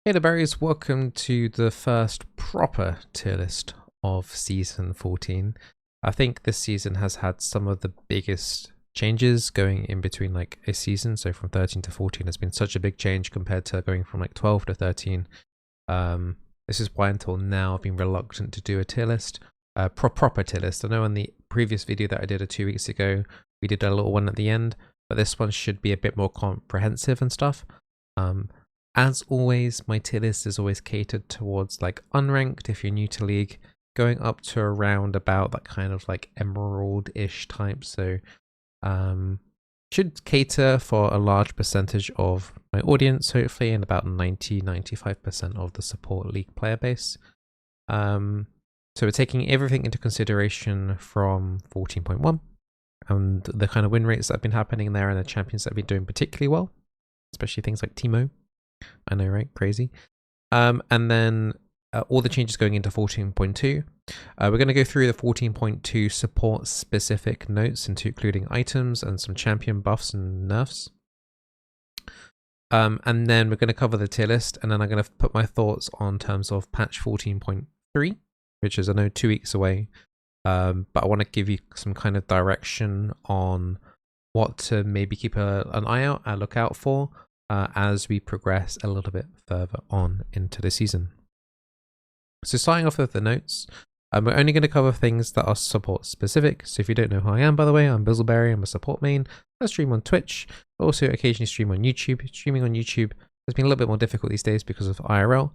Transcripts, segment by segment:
Hey there, berries, welcome to the first proper tier list of season 14. I think this season has had some of the biggest changes going in between like a season. So from 13 to 14 has been such a big change compared to going from like 12 to 13. This is why until now I've been reluctant to do a tier list, proper tier list. I know in the previous video that I did 2 weeks ago, we did a little one at the end, but this one should be a bit more comprehensive and stuff. As always, my tier list is always catered towards like unranked if you're new to League, going up to around about that kind of like emerald-ish type. So should cater for a large percentage of my audience, hopefully, and about 90-95% of the support League player base. So we're taking everything into consideration from 14.1 and the kind of win rates that have been happening there and the champions that have been doing particularly well, especially things like Teemo. I know, right? Crazy. And then all the changes going into 14.2. We're going to go through the 14.2 support specific notes, including items and some champion buffs and nerfs. And then we're going to cover the tier list, and then I'm going to put my thoughts on terms of patch 14.3, which is, I know, 2 weeks away. But I want to give you some kind of direction on what to maybe keep an eye out, a lookout for, as we progress a little bit further on into the season. So starting off with the notes, we're only going to cover things that are support specific. So if you don't know who I am, by the way, I'm Bizzleberry. I'm a support main. I stream on Twitch, but also occasionally stream on YouTube. Streaming on YouTube has been a little bit more difficult these days because of IRL.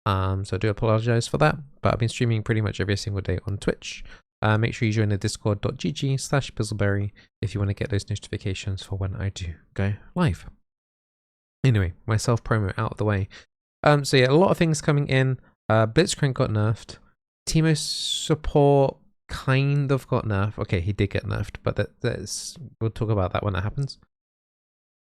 So I do apologize for that, but I've been streaming pretty much every single day on Twitch. Make sure you join the discord.gg/Bizzleberry if you want to get those notifications for when I do go live. Anyway, my self-promo out of the way. So yeah, a lot of things coming in. Blitzcrank got nerfed. Teemo support kind of got nerfed. Okay, he did get nerfed, but we'll talk about that when that happens.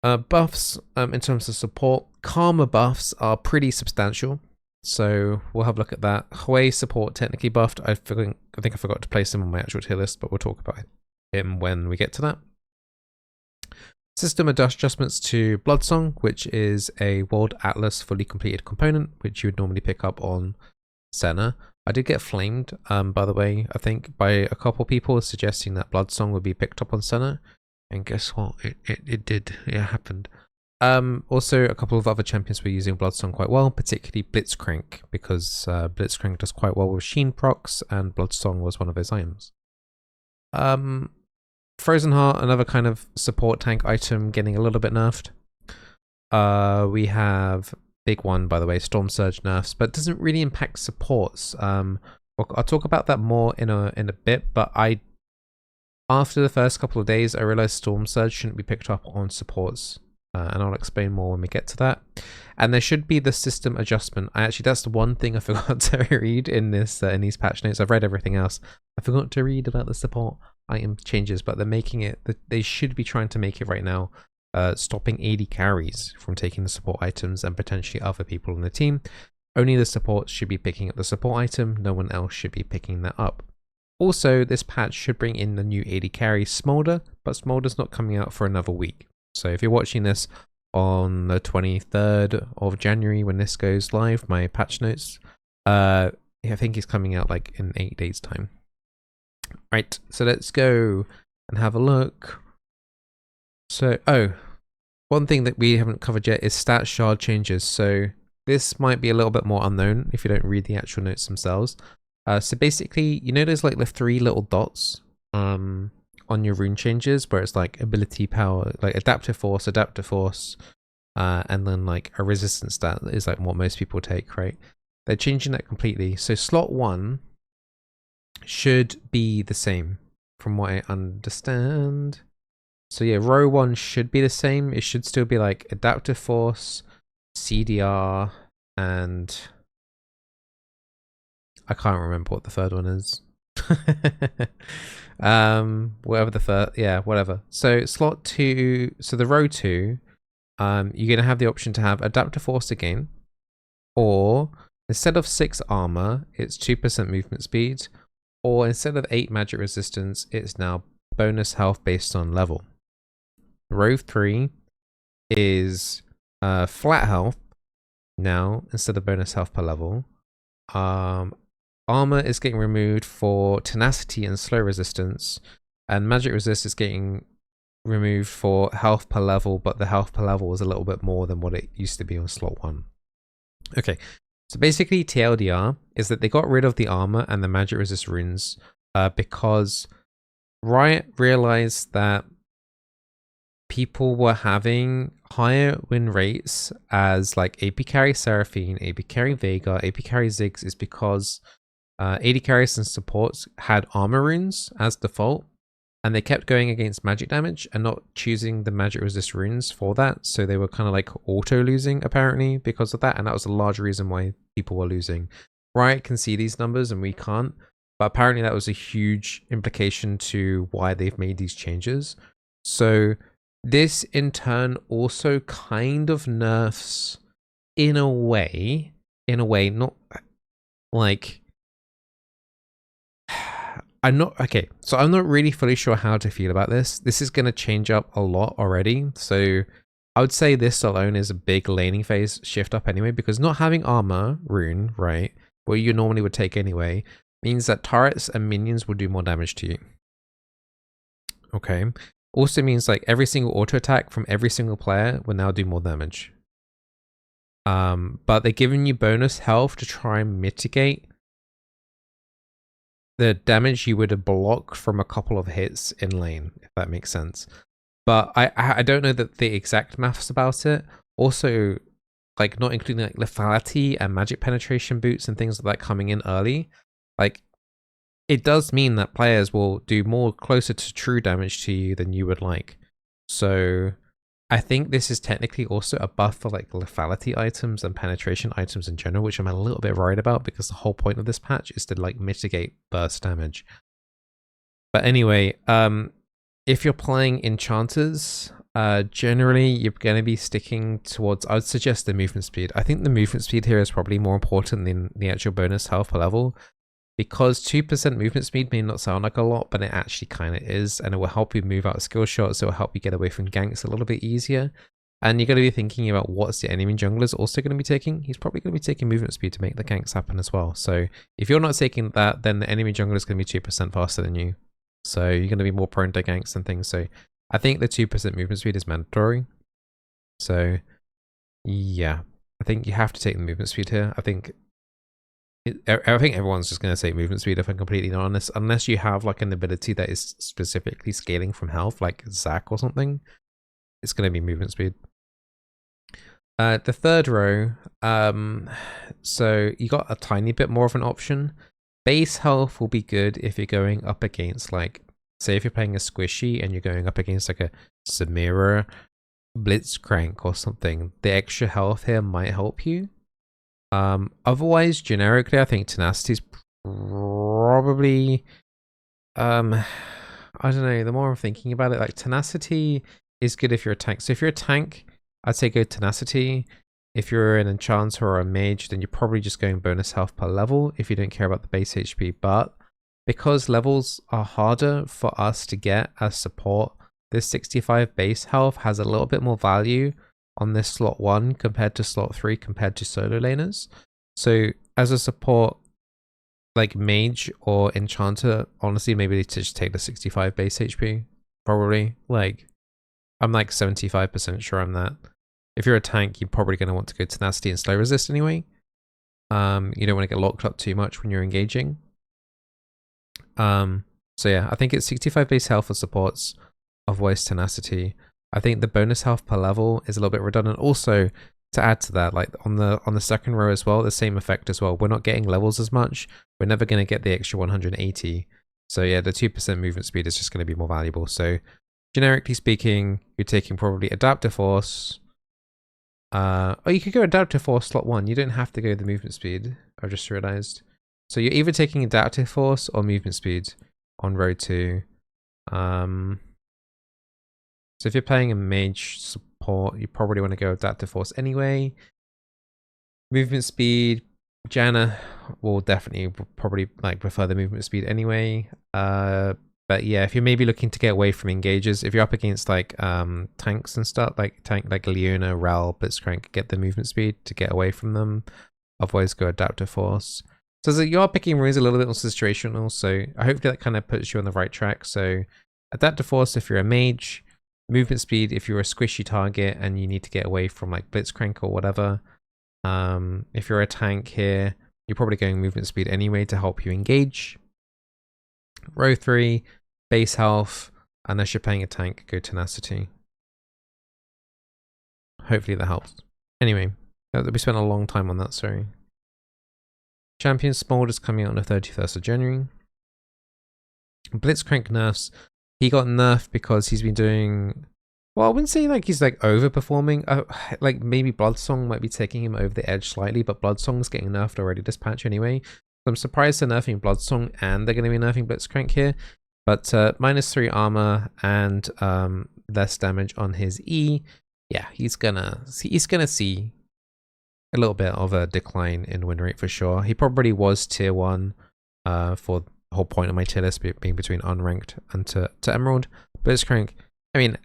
Buffs, in terms of support, Karma buffs are pretty substantial. So we'll have a look at that. Hwei support technically buffed. I think I forgot to place him on my actual tier list, but we'll talk about him when we get to that. System adjustments to Bloodsong, which is a World Atlas fully completed component, which you would normally pick up on Senna. I did get flamed, by the way, I think by a couple people suggesting that Bloodsong would be picked up on Senna. And guess what? It did. It happened. Also, a couple of other champions were using Bloodsong quite well, particularly Blitzcrank, because Blitzcrank does quite well with Sheen procs, and Bloodsong was one of those items. Frozen Heart, another kind of support tank item, getting a little bit nerfed. We have big one, by the way, Storm Surge nerfs, but doesn't really impact supports. I'll talk about that more in a bit, but after the first couple of days, I realized Storm Surge shouldn't be picked up on supports, and I'll explain more when we get to that. And there should be the system adjustment. That's the one thing I forgot to read in these patch notes. I've read everything else. I forgot to read about the support item changes, but they're making it, they should be trying to make it right now, stopping AD carries from taking the support items and potentially other people on the team. Only the supports should be picking up the support item. No one else should be picking that up. Also, this patch should bring in the new AD carry Smolder, but Smolder's not coming out for another week. So if you're watching this on the 23rd of January when this goes live, my patch notes, I think it's coming out like in 8 days time. Right, so let's go and have a look. So, one thing that we haven't covered yet is stat shard changes. So this might be a little bit more unknown if you don't read the actual notes themselves. So basically, you know there's like the 3 little dots on your rune changes where it's like ability power, like adaptive force, and then like a resistance stat is like what most people take, right? They're changing that completely. So slot 1 should be the same from what I understand. So yeah, row 1 should be the same. It should still be like adaptive force, CDR, and I can't remember what the third one is. Whatever the third, yeah, whatever. So slot 2, so the row 2, you're gonna have the option to have adaptive force again, or instead of 6 armor, it's 2% movement speed. Or instead of 8 magic resistance, it's now bonus health based on level. Row 3 is flat health now instead of bonus health per level. Armor is getting removed for tenacity and slow resistance, and magic resist is getting removed for health per level, but the health per level was a little bit more than what it used to be on slot 1. Okay, so basically TLDR is that they got rid of the armor and the magic resist runes because Riot realized that people were having higher win rates as like AP carry Seraphine, AP carry Veigar, AP carry Ziggs is because AD carries and supports had armor runes as default, and they kept going against magic damage and not choosing the magic resist runes for that. So they were kind of like auto losing apparently because of that, and that was a large reason why people were losing. Riot can see these numbers and we can't, but apparently that was a huge implication to why they've made these changes. So this in turn also kind of nerfs in a way, not like, I'm not really fully sure how to feel about this. This is going to change up a lot already. So I would say this alone is a big laning phase shift up anyway, because not having armor rune, right, where you normally would take anyway, means that turrets and minions will do more damage to you. Okay. Also means like every single auto attack from every single player will now do more damage. But they're giving you bonus health to try and mitigate the damage you would have blocked from a couple of hits in lane, if that makes sense. But I don't know that the exact maths about it. Also, like not including like lethality and magic penetration boots and things like that coming in early, like it does mean that players will do more closer to true damage to you than you would like. So I think this is technically also a buff for like lethality items and penetration items in general, which I'm a little bit worried about because the whole point of this patch is to like mitigate burst damage. But anyway, if you're playing enchanters, generally you're going to be sticking towards, I would suggest the movement speed. I think the movement speed here is probably more important than the actual bonus health per level, because 2% movement speed may not sound like a lot, but it actually kind of is, and it will help you move out skill shots. It will help you get away from ganks a little bit easier. And you're going to be thinking about what's the enemy jungler's also going to be taking. He's probably going to be taking movement speed to make the ganks happen as well. So if you're not taking that, then the enemy jungler is going to be 2% faster than you. So you're going to be more prone to ganks and things. So I think the 2% movement speed is mandatory. So yeah, I think you have to take the movement speed here. I think everyone's just going to say movement speed, if I'm completely honest, unless you have like an ability that is specifically scaling from health, like Zac or something. It's going to be movement speed. The third row, so you got a tiny bit more of an option. Base health will be good if you're going up against, like, say if you're playing a squishy and you're going up against like a Samira, Blitzcrank or something. The extra health here might help you. Otherwise, generically, I think tenacity is probably, I don't know, the more I'm thinking about it, like tenacity is good if you're a tank. So if you're a tank, I'd say go tenacity. If you're an enchanter or a mage, then you're probably just going bonus health per level if you don't care about the base HP. But because levels are harder for us to get as support, this 65 base health has a little bit more value on this slot 1 compared to slot 3 compared to solo laners. So as a support, like mage or enchanter, honestly, maybe they just take the 65 base HP, probably. Like, I'm like 75% sure on that. If you're a tank, you're probably going to want to go tenacity and slow resist anyway. You don't want to get locked up too much when you're engaging. So yeah, I think it's 65 base health for supports, otherwise tenacity. I think the bonus health per level is a little bit redundant. Also, to add to that, like on the second row as well, the same effect as well. We're not getting levels as much. We're never going to get the extra 180. So yeah, the 2% movement speed is just going to be more valuable. So generically speaking, you're taking probably Adaptive Force. Oh, you could go Adaptive Force slot 1. You don't have to go the movement speed. I've just realized. So you're either taking Adaptive Force or movement speed on row 2. So if you're playing a mage support, you probably want to go Adaptive Force anyway. Movement speed, Janna will definitely probably like prefer the movement speed anyway. But yeah, if you're maybe looking to get away from engages, if you're up against like tanks and stuff, like Leona, Ral, Blitzcrank, get the movement speed to get away from them. Otherwise, go Adaptive Force. So you are picking runes a little bit more situational, so hopefully that kind of puts you on the right track. So Adaptive Force if you're a mage, movement speed if you're a squishy target and you need to get away from like Blitzcrank or whatever. If you're a tank here, you're probably going movement speed anyway to help you engage. Row 3, base health, unless you're playing a tank, go tenacity. Hopefully that helps. Anyway, we spent a long time on that, sorry. Champion Smolder is coming out on the 31st of January. Blitzcrank nerfs. He got nerfed because he's been doing... Well, I wouldn't say like he's like overperforming. Like maybe Bloodsong might be taking him over the edge slightly, but Bloodsong's getting nerfed already this patch anyway. So I'm surprised they're nerfing Bloodsong and they're going to be nerfing Blitzcrank here. But -3 armor and less damage on his E. Yeah, he's gonna see a little bit of a decline in win rate for sure. He probably was tier 1 for the whole point of my tier list being between unranked and to Emerald. Blitzcrank, I mean,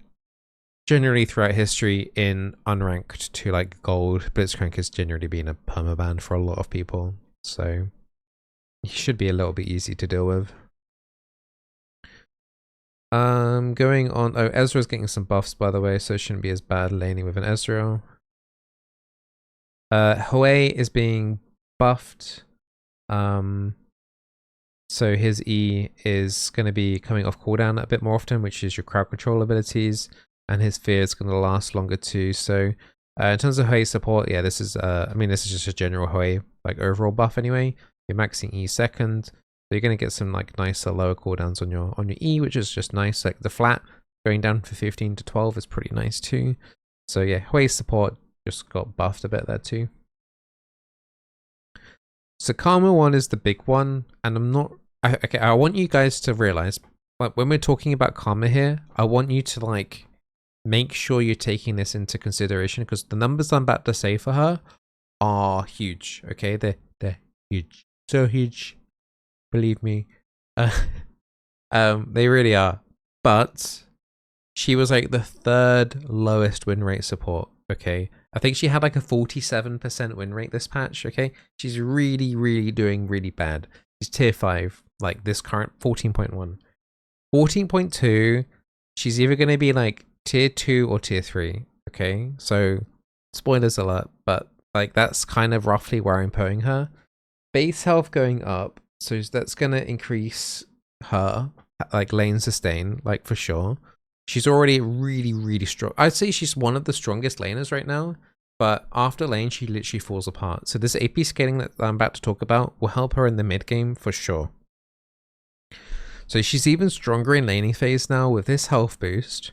generally throughout history in unranked to like gold, Blitzcrank has generally been a permaban for a lot of people. So he should be a little bit easy to deal with. Going on, oh, Ezreal's getting some buffs by the way, so it shouldn't be as bad laning with an Ezreal. Hwei is being buffed. So his E is going to be coming off cooldown a bit more often, which is your crowd control abilities, and his fear is going to last longer too. So in terms of Hwei support, yeah, this is I mean, this is just a general Hwei like overall buff anyway. You're maxing E second, so you're going to get some like nicer lower cooldowns on your E, which is just nice. Like the flat going down from 15 to 12 is pretty nice too. So yeah, Hwei support just got buffed a bit there too. So Karma 1 is the big one, and I'm not... Okay, I want you guys to realize, like, when we're talking about Karma here, I want you to, like, make sure you're taking this into consideration, because the numbers I'm about to say for her are huge, okay? They're huge. So huge. Believe me. They really are. But she was, like, the 3rd lowest win rate support, okay? I think she had like a 47% win rate this patch, okay? She's really doing really bad. She's tier 5, like this current 14.1. 14.2, she's either going to be like tier 2 or tier 3, okay? So, spoilers alert, but like that's kind of roughly where I'm putting her. Base health going up, so that's going to increase her, like lane sustain, like for sure. She's already really strong. I'd say she's one of the strongest laners right now, but after lane, she literally falls apart. So this AP scaling that I'm about to talk about will help her in the mid game for sure. So she's even stronger in laning phase now with this health boost.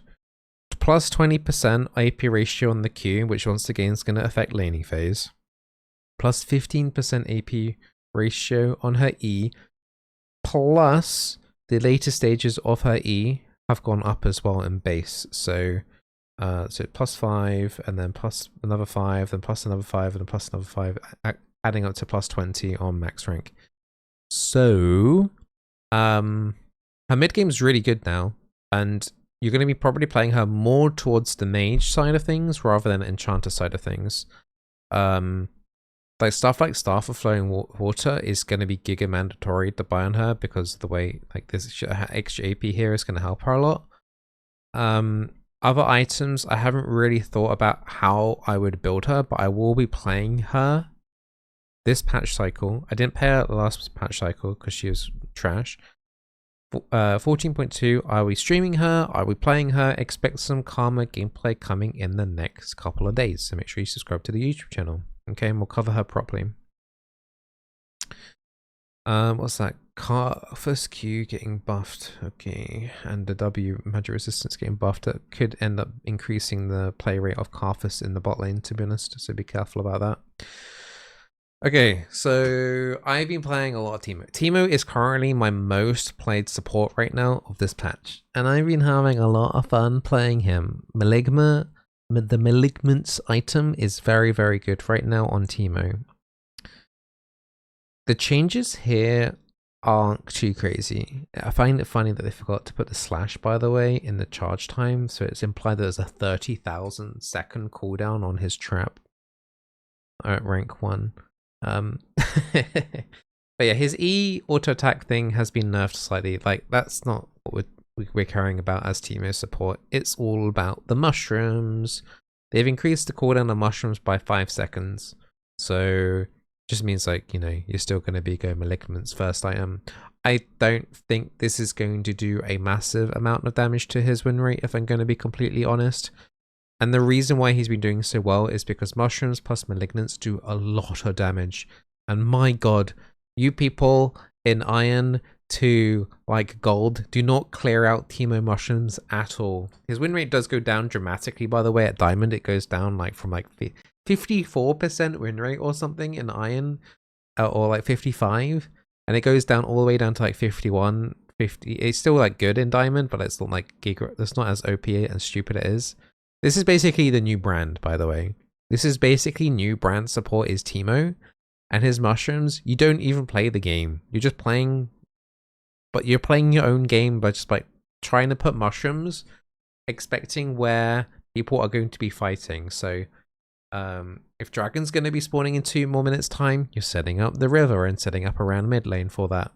Plus 20% AP ratio on the Q, which once again is going to affect laning phase. Plus 15% AP ratio on her E. Plus the later stages of her E have gone up as well in base. So plus 5 and then plus another 5, then plus another 5 and then plus another 5, adding up to plus 20 on max rank. So her mid game is really good now, and you're going to be probably playing her more towards the mage side of things rather than enchanter side of things. Like stuff like Staff of Flowing Water is going to be giga mandatory to buy on her because of the way like this extra AP here is going to help her a lot. Other items, I haven't really thought about how I would build her, but I will be playing her this patch cycle. I didn't play her last patch cycle because she was trash. 14.2, I will be streaming her, I will be playing her. Expect some Karma gameplay coming in the next couple of days, so make sure you subscribe to the YouTube channel. Okay, and we'll cover her properly. What's that? First Q getting buffed. Okay, and the W magic resistance getting buffed. That could end up increasing the play rate of Karthus in the bot lane, to be honest, so be careful about that. Okay, so I've been playing a lot of Teemo. Teemo is currently my most played support right now of this patch, and I've been having a lot of fun playing him. The Malignance item is very good right now on Teemo. The changes here aren't too crazy. I find it funny that they forgot to put the slash, by the way, in the charge time, so it's implied that there's a 30,000 second cooldown on his trap at rank 1. But yeah, his E auto attack thing has been nerfed slightly. Like, that's not what we're caring about as Teemo support. It's all about the mushrooms. They've increased the cooldown of mushrooms by 5 seconds. So just means, like, you know, you're still going to be Go Malignant's first item. I don't think this is going to do a massive amount of damage to his win rate, if I'm going to be completely honest. And the reason why he's been doing so well is because mushrooms plus malignants do a lot of damage. And my god, you people in iron to like gold do not clear out Teemo mushrooms at all. His win rate does go down dramatically, by the way. At diamond it goes down like from like 54% win rate or something in iron, or like 55, and it goes down all the way down to like 51, 50. It's still like good in diamond, but it's not like giga, it's not as OP and stupid it is. This is basically the new brand, by the way. This is basically new brand support is Teemo, and his mushrooms, you don't even play the game. You're just playing, but you're playing your own game by just like trying to put mushrooms, expecting where people are going to be fighting. So if Dragon's going to be spawning in 2 more minutes time, you're setting up the river and setting up around mid lane for that.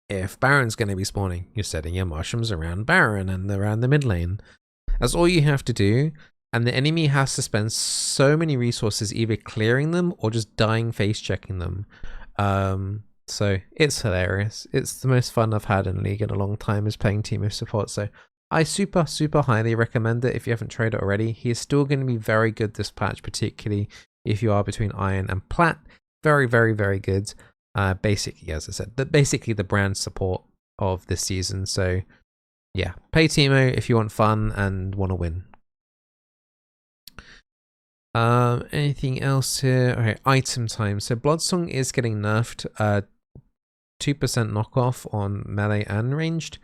If Baron's going to be spawning, you're setting your mushrooms around Baron and around the mid lane. That's all you have to do, and the enemy has to spend so many resources either clearing them or just dying face checking them. So it's hilarious. It's the most fun I've had in League in a long time is playing Teemo support. So I super highly recommend it if you haven't tried it already. He is still going to be very good this patch, particularly if you are between Iron and Plat. Very good. Basically, as I said, basically the brand support of this season. So yeah, play Teemo if you want fun and want to win. Anything else here? Okay, item time. So Bloodsong is getting nerfed. 2% knockoff on melee and ranged.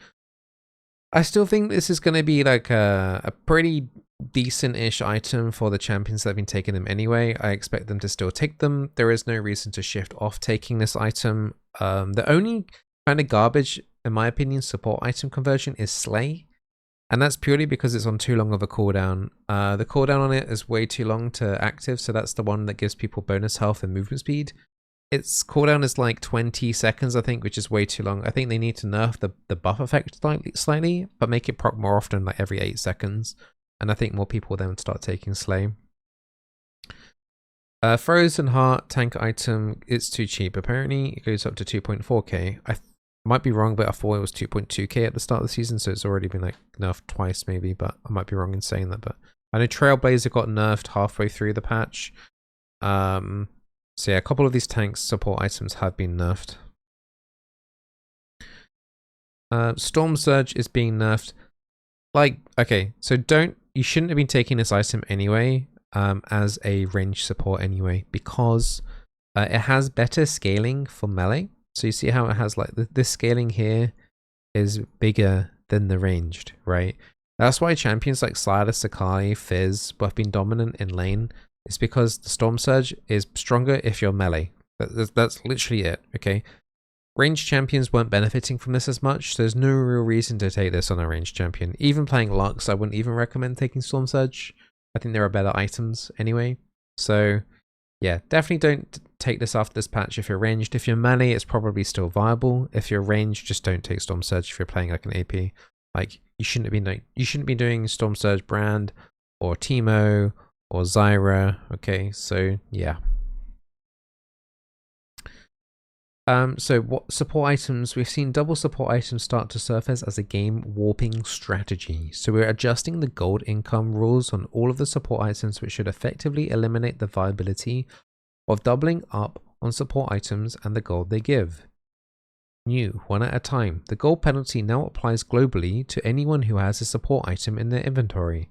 I still think this is going to be like a pretty decent-ish item for the champions that have been taking them anyway. I expect them to still take them. There is no reason to shift off taking this item. The only kind of garbage, in my opinion, support item conversion is Slay. And that's purely because it's on too long of a cooldown. The cooldown on it is way too long to active, so that's the one that gives people bonus health and movement speed. Its cooldown is like 20 seconds, I think, which is way too long. I think they need to nerf the buff effect slightly, but make it proc more often, like every 8 seconds. And I think more people then start taking Slay. Frozen Heart tank item, it's too cheap. Apparently, it goes up to 2.4k. I might be wrong, but I thought it was 2.2k at the start of the season, so it's already been like nerfed twice maybe, but I might be wrong in saying that. But I know Trailblazer got nerfed halfway through the patch. So yeah, a couple of these tanks support items have been nerfed. Storm Surge is being nerfed. Like, okay, so you shouldn't have been taking this item anyway, as a range support anyway, because it has better scaling for melee. So you see how it has like this scaling here is bigger than the ranged, right? That's why champions like Slider, Sakai, Fizz have been dominant in lane. It's because the Storm Surge is stronger if you're melee. That's literally it, okay? Ranged champions weren't benefiting from this as much, so there's no real reason to take this on a ranged champion. Even playing Lux, I wouldn't even recommend taking Storm Surge. I think there are better items anyway. So yeah, definitely don't take this after this patch if you're ranged. If you're melee, it's probably still viable. If you're ranged, just don't take Storm Surge if you're playing like an AP. Like, you shouldn't be doing Storm Surge Brand or Teemo or Zyra. Okay, so yeah. So what support items? We've seen double support items start to surface as a game warping strategy. So we're adjusting the gold income rules on all of the support items, which should effectively eliminate the viability of doubling up on support items and the gold they give. New, 1 at a time. The gold penalty now applies globally to anyone who has a support item in their inventory.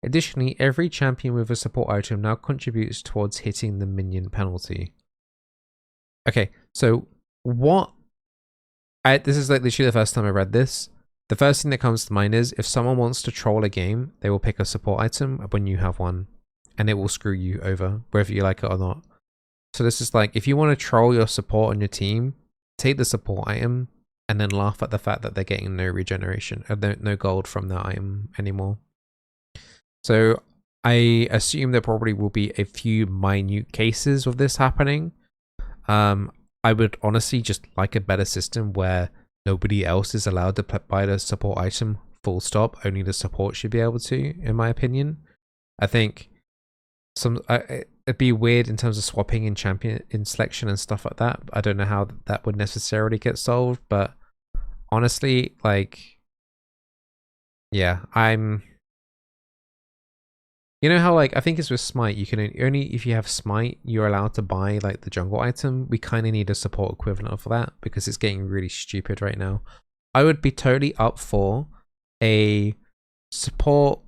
Additionally, every champion with a support item now contributes towards hitting the minion penalty. Okay, so what... this is like literally the first time I read this. The first thing that comes to mind is if someone wants to troll a game, they will pick a support item when you have one, and it will screw you over, whether you like it or not. So this is like, if you want to troll your support on your team, take the support item and then laugh at the fact that they're getting no regeneration, no gold from that item anymore. So I assume there probably will be a few minute cases of this happening. I would honestly just like a better system where nobody else is allowed to buy the support item full stop. Only the support should be able to, in my opinion. I think it'd be weird in terms of swapping in champion in selection and stuff like that. I don't know how that would necessarily get solved, but honestly, like, yeah, you know how, like, I think it's with Smite, you can only if you have Smite, you're allowed to buy, like, the jungle item. We kind of need a support equivalent for that because it's getting really stupid right now. I would be totally up for a support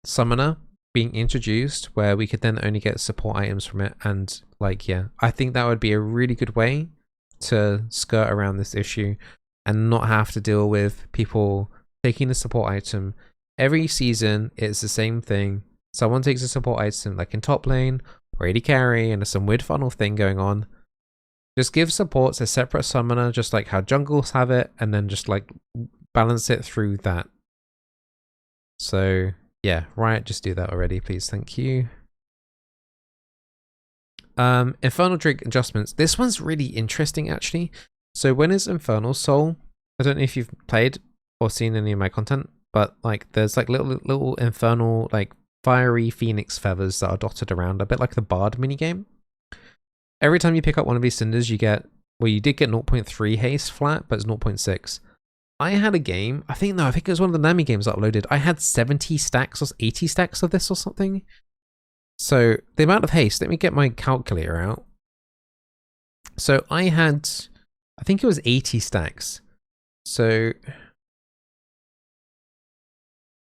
summoner being introduced where we could then only get support items from it. And, like, yeah, I think that would be a really good way to skirt around this issue and not have to deal with people taking the support item. Every season, it's the same thing. Someone takes a support item, like in top lane or AD carry, and there's some weird funnel thing going on. Just give supports a separate summoner, just like how jungles have it, and then just like balance it through that. So yeah, Riot, just do that already, please. Thank you. Infernal Drink adjustments. This one's really interesting, actually. So when it's Infernal Soul, I don't know if you've played or seen any of my content, but like there's like little infernal, like fiery phoenix feathers that are dotted around, a bit like the Bard minigame. Every time you pick up one of these cinders, you get, well, you did get 0.3 haste flat, but it's 0.6. I had a game, I think it was one of the Nami games I uploaded. I had 70 stacks or 80 stacks of this or something. So the amount of haste, let me get my calculator out. So I had, I think it was 80 stacks. So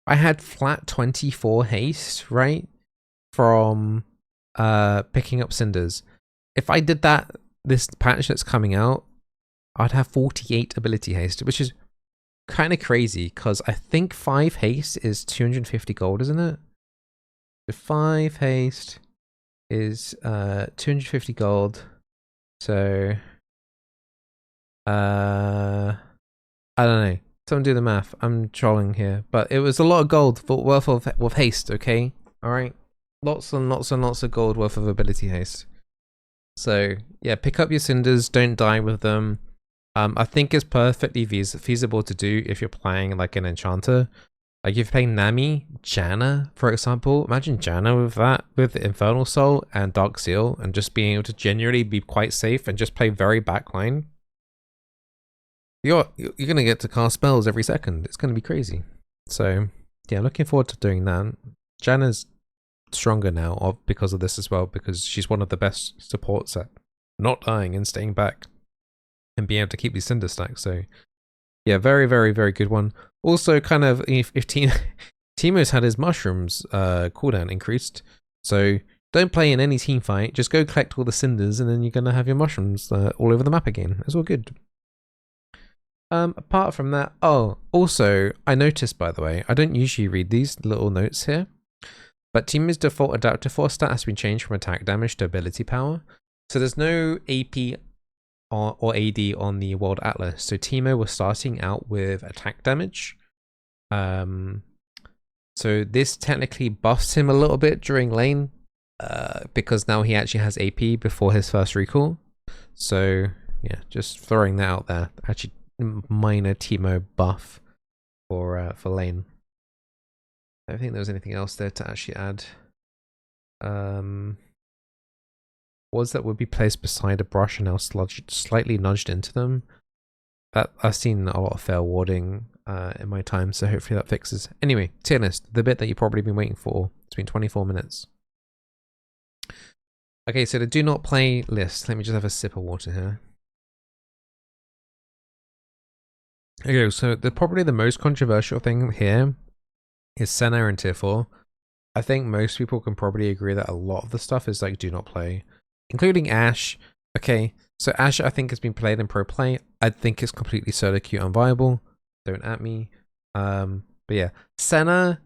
I had flat 24 haste, right? From picking up cinders. If I did that, this patch that's coming out, I'd have 48 ability haste, which is kind of crazy because I think 5 haste is 250 gold, isn't it? The 5 haste is 250 gold. So I don't know. Someone do the math. I'm trolling here, but it was a lot of gold worth of haste. Okay, all right, lots and lots and lots of gold worth of ability haste. So yeah, pick up your cinders. Don't die with them. I think it's perfectly feasible to do if you're playing like an enchanter. Like if you're playing Nami, Janna, for example. Imagine Janna with that, with Infernal Soul and Dark Seal, and just being able to genuinely be quite safe and just play very backline. You're gonna get to cast spells every second. It's gonna be crazy. So yeah, looking forward to doing that. Janna's stronger now because of this as well, because she's one of the best supports at not dying and staying back and being able to keep these cinder stacks. So yeah, very, very, very good one. Also, kind of if Teemo's had his mushrooms cooldown increased, so don't play in any team fight. Just go collect all the cinders, and then you're gonna have your mushrooms all over the map again. It's all good. Apart from that, oh, also, I noticed, by the way, I don't usually read these little notes here, but Teemo's default adaptive force stat has been changed from attack damage to ability power. So there's no AP or AD on the World Atlas. So Teemo was starting out with attack damage. So this technically buffs him a little bit during lane, because now he actually has AP before his first recall. So yeah, just throwing that out there. Actually, minor Teemo buff for lane. I don't think there was anything else there to actually add. Words that would be placed beside a brush and now slightly nudged into them. That I've seen a lot of fair warding in my time, so hopefully that fixes. Anyway, tier list, the bit that you've probably been waiting for. It's been 24 minutes. Okay, so the do not play list. Let me just have a sip of water here. Okay, so probably the most controversial thing here is Senna and tier 4. I think most people can probably agree that a lot of the stuff is like do not play, including Ashe. Okay, so Ashe I think has been played in pro play. I think it's completely solo queue unviable. Don't at me. But yeah, Senna,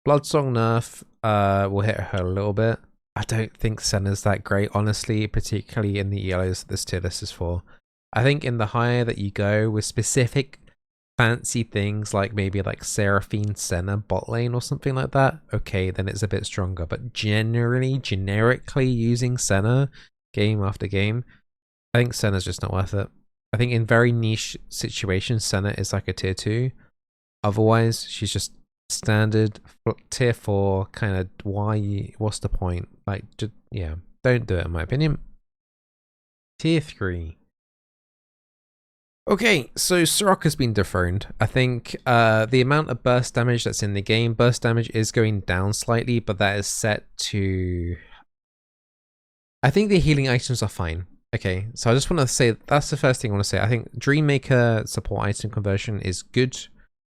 Bloodsong nerf will hit her a little bit. I don't think Senna's that great, honestly, particularly in the ELOs that this tier list is for. I think in the higher that you go with specific fancy things like maybe like Seraphine Senna bot lane or something like that, okay, then it's a bit stronger. But generically using Senna game after game, I think Senna's just not worth it. I think in very niche situations, Senna is like a tier 2. Otherwise, she's just standard tier 4 kind of. What's the point? Like, just, yeah, don't do it in my opinion. Tier 3. Okay, so Soraka's been dethroned. I think the amount of burst damage that's in the game, burst damage is going down slightly, but that is set to... I think the healing items are fine. Okay, so I just want to say, that's the first thing I want to say. I think Dreammaker support item conversion is good.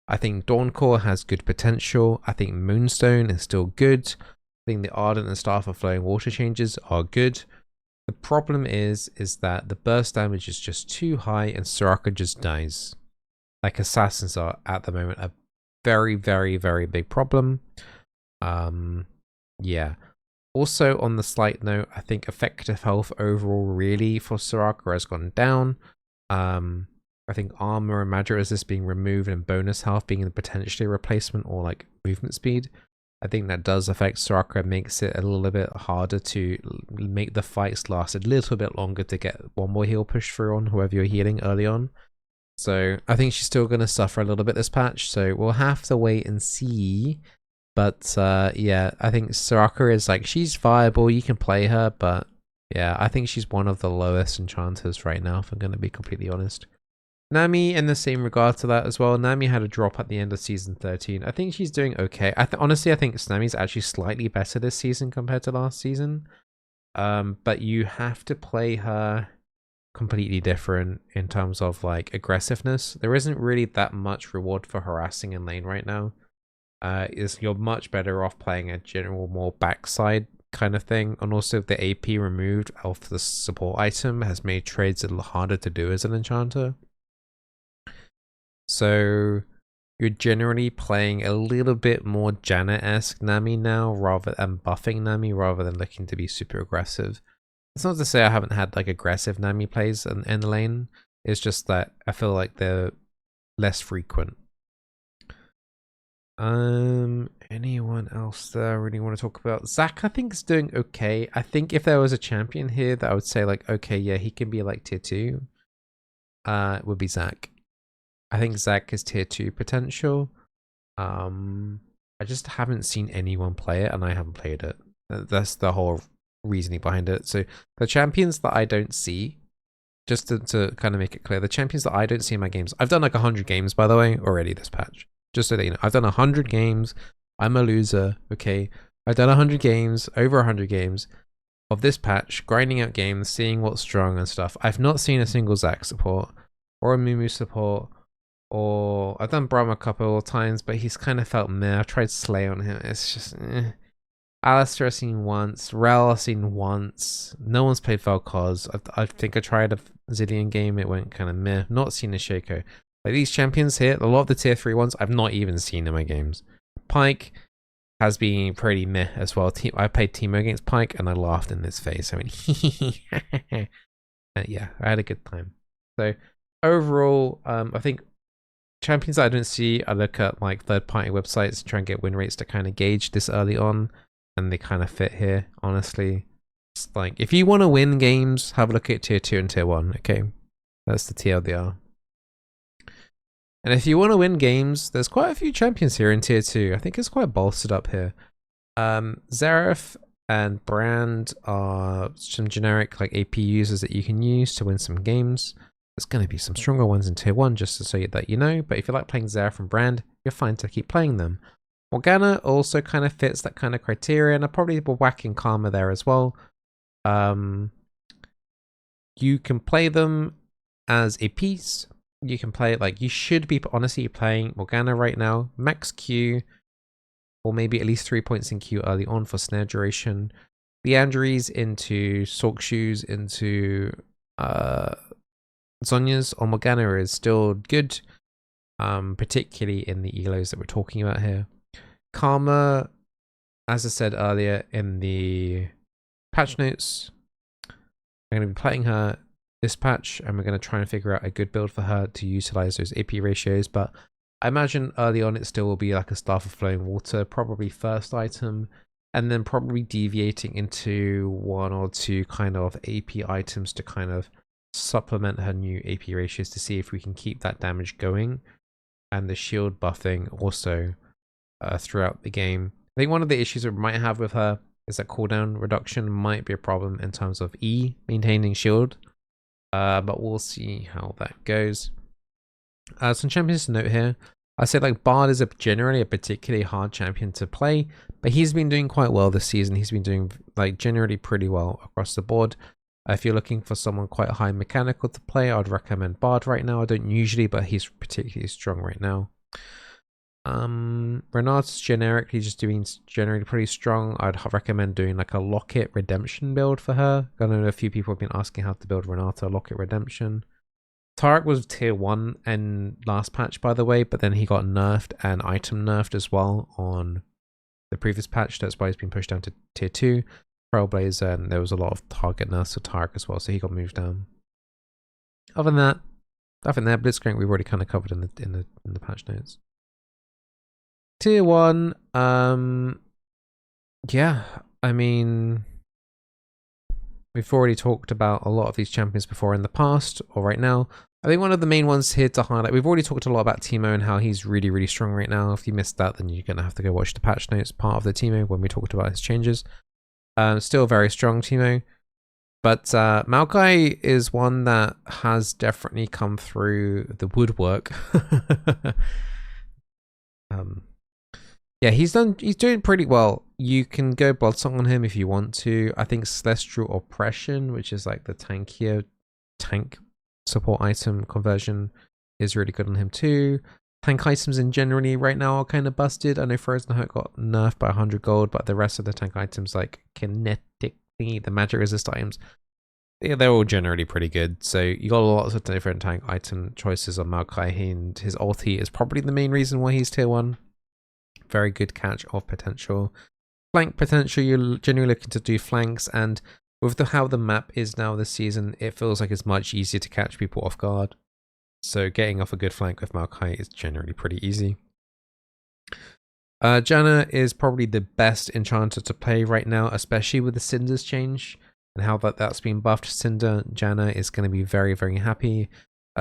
I think Dawncore has good potential. I think Moonstone is still good. I think the Ardent and Staff of Flowing Water changes are good. The problem is that the burst damage is just too high and Soraka just dies. Like assassins are at the moment a very, very, very big problem. Yeah. Also on the slight note, I think effective health overall really for Soraka has gone down. I think armor and magic resist being removed and bonus health being potentially a replacement or like movement speed. I think that does affect Soraka, makes it a little bit harder to make the fights last a little bit longer to get one more heal push through on whoever you're healing early on. So I think she's still going to suffer a little bit this patch, so we'll have to wait and see. But yeah, I think Soraka is like, she's viable, you can play her, but yeah, I think she's one of the lowest enchanters right now, if I'm going to be completely honest. Nami, in the same regard to that as well, Nami had a drop at the end of season 13. I think she's doing okay. Honestly, I think Nami's actually slightly better this season compared to last season. But you have to play her completely different in terms of like aggressiveness. There isn't really that much reward for harassing in lane right now. You're much better off playing a general more backside kind of thing, and also the AP removed off the support item has made trades a little harder to do as an enchanter. So you're generally playing a little bit more Janet-esque Nami now, rather than buffing Nami, rather than looking to be super aggressive. It's not to say I haven't had like aggressive Nami plays in the lane. It's just that I feel like they're less frequent. Anyone else that I really want to talk about? Zac, I think, is doing okay. I think if there was a champion here that I would say like, okay, yeah, he can be like tier 2, it would be Zac. I think Zac is tier 2 potential. I just haven't seen anyone play it, and I haven't played it. That's the whole reasoning behind it. So the champions that I don't see, just to kind of make it clear, the champions that I don't see in my games, I've done like 100 games, by the way, already this patch. Just so that you know, I've done 100 games. I'm a loser, okay? I've done 100 games, over 100 games of this patch, grinding out games, seeing what's strong and stuff. I've not seen a single Zac support or a Mumu support. Or I've done Braum a couple of times, but he's kind of felt meh. I've tried Slay on him. It's just Alistair I've seen once. Rel I've seen once. No one's played Vel'Koz. I think I tried a Zillion game. It went kind of meh. Not seen a Shaco. Like these champions here, a lot of the tier 3 ones, I've not even seen in my games. Pyke has been pretty meh as well. I played Teemo against Pyke and I laughed in his face. I mean, yeah, I had a good time. So overall, I think champions that I don't see, I look at like third-party websites and try and get win rates to kind of gauge this early on, and they kind of fit here, honestly. It's like, if you want to win games, have a look at tier 2 and tier 1, okay? That's the TLDR. And if you want to win games, there's quite a few champions here in tier 2. I think it's quite bolstered up here. Xerath and Brand are some generic like AP users that you can use to win some games. There's going to be some stronger ones in tier 1 just so that you know, but if you like playing Xerath and Brand, you're fine to keep playing them. Morgana also kind of fits that kind of criteria, and I probably will whack in Karma there as well. You can play them as a piece. You can play it like, you should be honestly playing Morgana right now, max Q, or maybe at least 3 points in Q early on for snare duration. Leandries into Sork Shoes into Zhonya's or Morgana is still good, particularly in the elos that we're talking about here. Karma, as I said earlier in the patch notes, I'm going to be playing her this patch, and we're going to try and figure out a good build for her to utilize those AP ratios. But I imagine early on it still will be like a Staff of Flowing Water, probably first item, and then probably deviating into 1 or 2 kind of AP items to kind of supplement her new AP ratios to see if we can keep that damage going and the shield buffing also throughout the game. I think one of the issues we might have with her is that cooldown reduction might be a problem in terms of E maintaining shield, but we'll see how that goes. Some champions to note here. I said like Bard is generally a particularly hard champion to play, but he's been doing quite well this season. He's been doing like generally pretty well across the board. If you're looking for someone quite high mechanical to play, I'd recommend Bard right now. I don't usually, but he's particularly strong right now. Renate's generically just doing generally pretty strong. I'd recommend doing like a Locket Redemption build for her. I know a few people have been asking how to build Renata Locket Redemption. Tarek was tier 1 in last patch, by the way, but then he got nerfed and item nerfed as well on the previous patch. That's why he's been pushed down to tier 2. Trailblazer, and there was a lot of target nerfs for Tarek as well, so he got moved down. Other than that, nothing there. Blitzcrank we've already kind of covered in the patch notes. Tier 1, yeah, I mean, we've already talked about a lot of these champions before in the past or right now. I think one of the main ones here to highlight, we've already talked a lot about Teemo and how he's really, really strong right now. If you missed that, then you're going to have to go watch the patch notes part of the Teemo when we talked about his changes. Still very strong Teemo. But Maokai is one that has definitely come through the woodwork. Yeah, he's doing pretty well. You can go Bloodsong on him if you want to. I think Celestial Oppression, which is like the tankier tank support item conversion, is really good on him too. Tank items in generally right now are kind of busted. I know Frozen Heart got nerfed by 100 gold, but the rest of the tank items like kinetically, the magic resist items, yeah, they're all generally pretty good. So you got lots of different tank item choices on Maokai, and his ulti is probably the main reason why he's tier 1. Very good catch of potential. Flank potential, you're generally looking to do flanks, and with how the map is now this season, it feels like it's much easier to catch people off guard. So getting off a good flank with Maokai is generally pretty easy. Janna is probably the best enchanter to play right now, especially with the Cinders change and how that's been buffed. Cinder Janna is going to be very, very happy.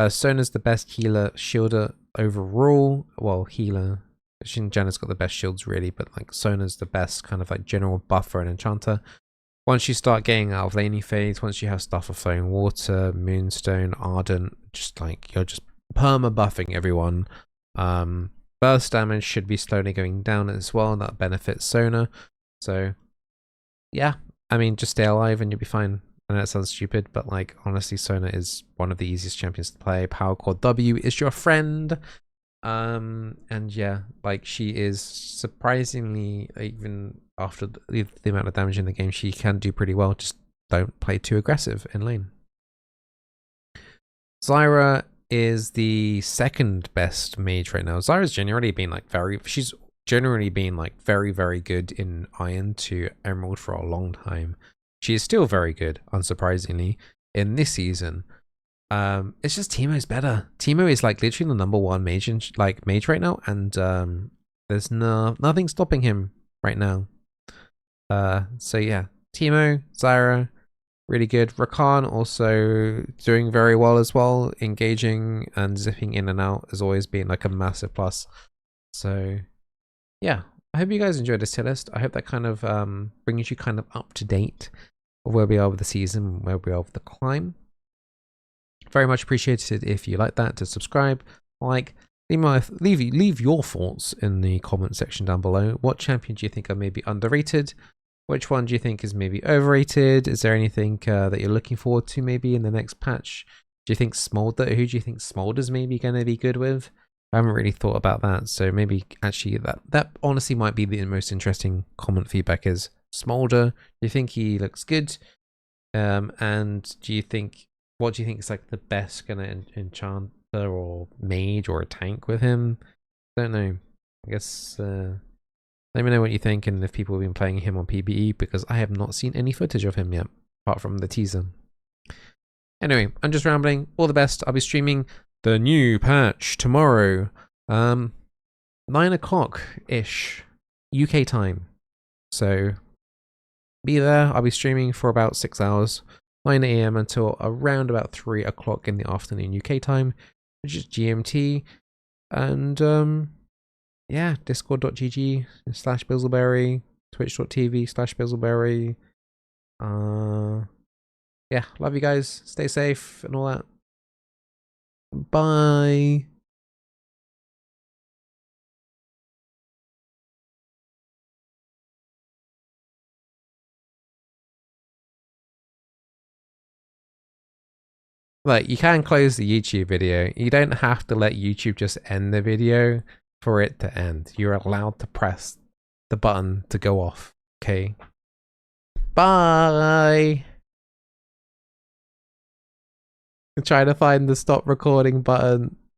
Sona's the best healer shielder overall. Well, healer. Janna's got the best shields really, but like Sona's the best kind of like general buffer and enchanter. Once you start getting out of laning phase, once you have stuff of Flowing Water, Moonstone, Ardent, just like you're just perma buffing everyone. Burst damage should be slowly going down as well, and that benefits Sona. So yeah, I mean, just stay alive and you'll be fine. I know that sounds stupid, but like honestly, Sona is one of the easiest champions to play. Power Cord W is your friend. And yeah, like she is surprisingly, even after the amount of damage in the game, she can do pretty well. Just don't play too aggressive in lane. Zyra is the second best mage right now. Zyra's generally been like she's generally been like very, very good in Iron to Emerald for a long time. She is still very good, unsurprisingly, in this season. It's just Teemo's better. Teemo is like literally the #1 mage right now, and there's nothing stopping him right now. So yeah, Teemo, Zyra, really good. Rakan also doing very well as well. Engaging and zipping in and out has always been like a massive plus. So yeah, I hope you guys enjoyed this tier list. I hope that kind of brings you kind of up to date of where we are with the season, where we are with the climb. Very much appreciated if you like that, to subscribe, like, leave your thoughts in the comment section down below. What champion do you think are maybe underrated? Which one do you think is maybe overrated? Is there anything that you're looking forward to maybe in the next patch? Do you think Smolder? Who do you think Smolder's maybe going to be good with? I haven't really thought about that, so maybe actually that honestly might be the most interesting comment feedback is Smolder. Do you think he looks good? And do you think, what do you think is like the best kind of enchanter or mage or a tank with him? Don't know. I guess let me know what you think and if people have been playing him on PBE, because I have not seen any footage of him yet apart from the teaser. Anyway, I'm just rambling. All the best. I'll be streaming the new patch tomorrow. 9 o'clock-ish UK time. So be there. I'll be streaming for about 6 hours. 9 AM until around about 3 o'clock in the afternoon UK time, which is GMT. And yeah, discord.gg/Bizzleberry, twitch.tv/Bizzleberry. Yeah, love you guys. Stay safe and all that. Bye. Like, you can close the YouTube video. You don't have to let YouTube just end the video for it to end. You're allowed to press the button to go off. Okay. Bye. I'm trying to find the stop recording button.